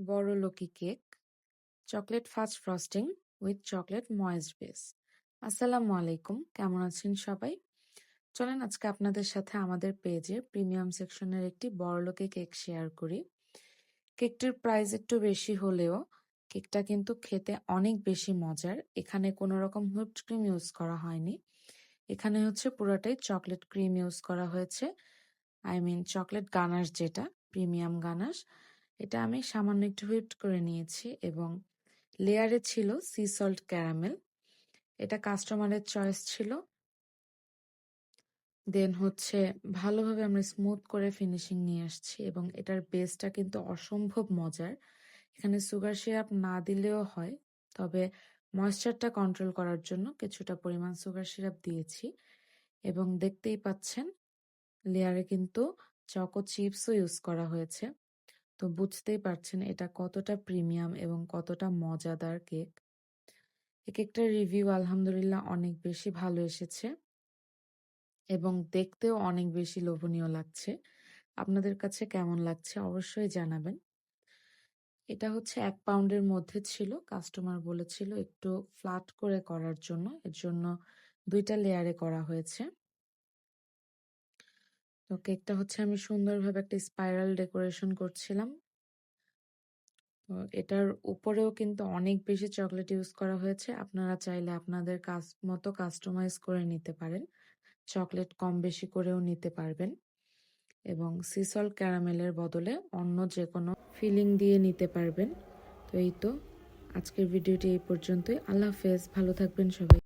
বড়লোকি cake, chocolate fast frosting with chocolate moist base. আসসালামু আলাইকুম, কেমন আছেন সবাই? চলেন আজকে আপনাদের সাথে আমাদের পেজে প্রিমিয়াম সেকশনের একটি বড়লোকি কেক শেয়ার করি। কেকটির প্রাইস একটু বেশি হলেও কেকটা কিন্তু খেতে অনেক বেশি মজার। এখানে কোনো রকম হুইপড ক্রিম ইউজ করা হয়নি, এখানে হচ্ছে পুরোটাই চকলেট ক্রিম ইউজ করা হয়েছে। চকলেট গানাশ, যেটা প্রিমিয়াম গানাশ, এটা আমি সামান্য একটু হুইপড করে নিয়েছি এবং লেয়ারে ছিল সি সল্ট ক্যারামেল। এটা কাস্টমারের চয়েস ছিল। দেন হচ্ছে ভালোভাবে আমরা স্মুথ করে ফিনিশিং নিয়ে আসছি এবং এটার বেসটা কিন্তু অসম্ভব মজার। এখানে সুগার সিরাপ না দিলেও হয়, তবে ময়েশ্চারটা কন্ট্রোল করার জন্য কিছুটা পরিমাণ সুগার সিরাপ দিয়েছি। এবং দেখতেই পাচ্ছেন লেয়ারে কিন্তু চকো চিপসও ইউজ করা হয়েছে। তো বুঝতেই পারছেন এটা কতটা প্রিমিয়াম এবং কতটা মজাদার কেক। এই কেকটার রিভিউ আলহামদুলিল্লাহ অনেক বেশি ভালো এসেছে এবং দেখতেও অনেক বেশি লোভনীয় লাগছে। আপনাদের কাছে কেমন লাগছে অবশ্যই জানাবেন। এটা হচ্ছে 1 পাউন্ডের মধ্যে ছিল। কাস্টমার বলেছিল একটু ফ্ল্যাট করে করার জন্য, এর জন্য 2টা লেয়ারে করা হয়েছে। তো কেকটা হচ্ছে আমি সুন্দরভাবে একটা স্পাইরাল ডেকোরেশন করছিলাম। তো এটার উপরেও কিন্তু অনেক বেশি চকলেট ইউজ করা হয়েছে। আপনারা চাইলে আপনাদের মতো কাস্টমাইজ করে নিতে পারেন, চকলেট কম বেশি করেও নিতে পারবেন এবং সি সল্ট ক্যারামেলের বদলে অন্য যে কোনো ফিলিং দিয়ে নিতে পারবেন। তো এই তো আজকের ভিডিওটি এই পর্যন্তই। আল্লাহ হাফেজ, ভালো থাকবেন সবাই।